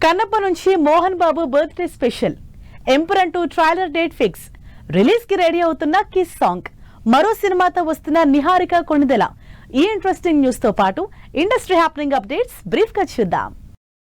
కన్నప్ప నుంచి Mohan Babu birthday special emperor 2 trailer date fix. Release కి ready అవుతున్న కిస్ సాంగ్, మరో సినిమాతో వస్తున్న నిహారిక కొణిదెల. ఈ ఇంట్రెస్టింగ్ న్యూస్ తో పాటు ఇండస్ట్రీ హ్యాపెనింగ్ అప్డేట్స్ బ్రీఫ్ గా చూద్దాం.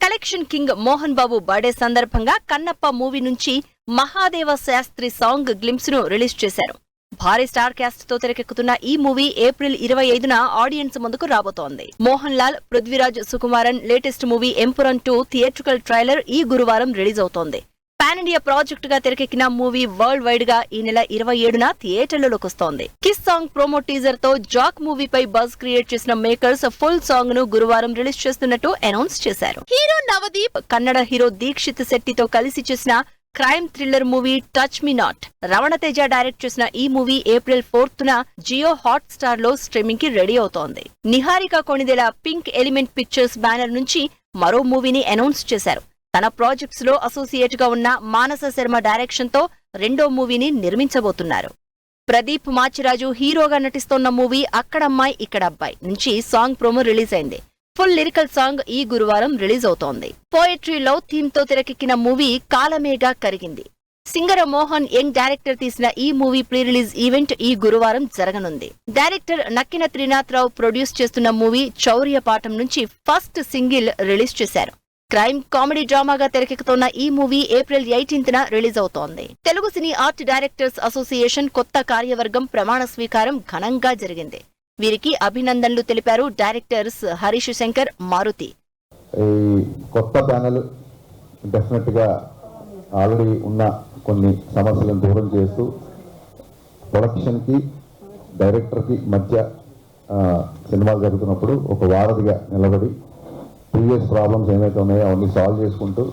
Collection king Mohan Babu birthday సందర్భంగా కన్నప్ప మూవీ నుంచి మహాదేవ శాస్త్రి సాంగ్ గ్లింప్స్ ను రిలీజ్ చేశారు. భారీ స్టార్ క్యాస్ట్ తో తెరకెక్కుతున్న ఈ మూవీ ఏప్రిల్ 25న ఆడియన్స్ ముందుకు రాబోతోంది. Mohan Lal, Prithviraj Sukumaran latest movie emperor 2 theatrical trailer ఈ గురువారం రిలీజ్ అవుతోంది. పాన్ ఇండియా ప్రాజెక్ట్ గా తెరకెక్కిన మూవీ వరల్డ్ వైడ్ గా ఈ నెల 27న థియేటర్లలోకి వస్తోంది. కిస్ సాంగ్ ప్రోమో టీజర్ తో జాక్ మూవీపై బజ్ క్రియేట్ చేసిన మేకర్స్ ఫుల్ సాంగ్ ను గురువారం రిలీజ్ చేస్తున్నట్టు అనౌన్స్ చేశారు. హీరో నవదీప్ కన్నడ హీరో దీక్షిత్ శెట్టితో కలిసి చేసిన crime thriller movie touch me not. Ravanateja direct చేసిన ఈ మూవీ ఏప్రిల్ 4న జియో హాట్ స్టార్ లో స్ట్రీమింగ్ కి రెడీ అవుతోంది. Niharika Konidela pink elephant pictures banner నుంచి మరో మూవీని అనౌన్స్ చేశారు. తన ప్రాజెక్ట్స్ లో అసోసియేట్ గా ఉన్న మానస శర్మ డైరెక్షన్ తో రెండో మూవీని నిర్మించబోతున్నారు. ప్రదీప్ మాచిరాజు హీరోగా నటిస్తోన్న మూవీ అక్కడమ్మాయి ఇక్కడబ్బాయి నుంచి సాంగ్ ప్రోమో రిలీజ్ అయింది. ఫుల్ లిరికల్ సాంగ్ ఈ గురువారం రిలీజ్ అవుతోంది. పోయట్రీ లవ్ థీమ్ తో తెరకెక్కిన movie కాలమేగా కరిగింది. Singara Mohan young director తీసిన ఈ మూవీ ప్రీ రిలీజ్ ఈవెంట్ ఈ గురువారం జరగనుంది. డైరెక్టర్ నక్కిన త్రినాథరావు ప్రొడ్యూస్ చేస్తున్న మూవీ చౌర్య పాఠం నుంచి ఫస్ట్ సింగిల్ రిలీజ్ చేశారు. క్రైమ్ కామెడీ డ్రామాగా తెరకెక్కుతున్న ఈ మూవీ ఏప్రిల్ 18న రిలీజ్ అవుతోంది. Telugu cine art directors association కొత్త కార్యవర్గం ప్రమాణ స్వీకారం ఘనంగా జరిగింది. వీరికి అభినందనలు తెలిపారు డైరెక్టర్స్ హరీష్ శంకర్, మారుతి. ఈ కొత్త ప్యానెల్ డెఫినెట్ గా ఆల్రెడీ ఉన్న కొన్ని సమస్యలను దూరం చేస్తూ ప్రొడక్షన్ కి డైరెక్టర్ కి మధ్య సినిమాలు జరుగుతున్నప్పుడు ఒక వారధిగా నిలబడి ప్రీవియస్ ప్రాబ్లమ్స్ ఏమైతే ఉన్నాయో అవన్నీ సాల్వ్ చేసుకుంటూ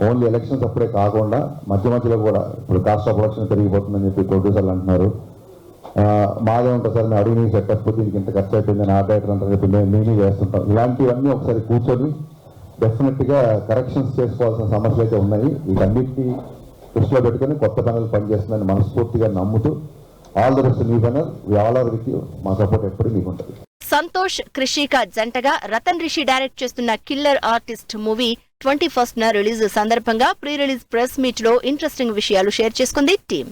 ఓన్లీ ఎలక్షన్స్ అప్పుడే కాకుండా మధ్య మధ్యలో కూడా ఇప్పుడు కాస్ట్ ఆఫ్ ప్రొడక్షన్ పెరిగిపోతుందని చెప్పి ప్రొడ్యూసర్లు అంటున్నారు. మాదే ఉంటుంది సార్, మేము అడుగు నీకు సెట్ అయిపోతే దీనికి ఇంత ఖర్చు అయిపోయింది, నా డైరెక్టర్ అంటారు చెప్పి నేనే చేస్తుంటాం. ఇలాంటివన్నీ ఒకసారి కూర్చొని డెఫినెట్గా కరెక్షన్స్ చేసుకోవాల్సిన సమస్యలు అయితే ఉన్నాయి. వీటన్నిటిని దృష్టిలో పెట్టుకుని కొత్త ప్యానెల్ పనిచేస్తుందని మనస్ఫూర్తిగా నమ్ముతూ all the best new panel. We all are with you. మా సపోర్ట్ ఎప్పుడు మీకు ఉంటుంది. సంతోష్, క్రిషిక జంటగా రతన్ రిషి డైరెక్ట్ చేస్తున్న కిల్లర్ ఆర్టిస్ట్ మూవీ 21న రిలీజ్ సందర్భంగా ప్రీ రిలీజ్ ప్రెస్ మీట్ లో ఇంట్రెస్టింగ్ విషయాలు షేర్ చేసుకుంది టీం.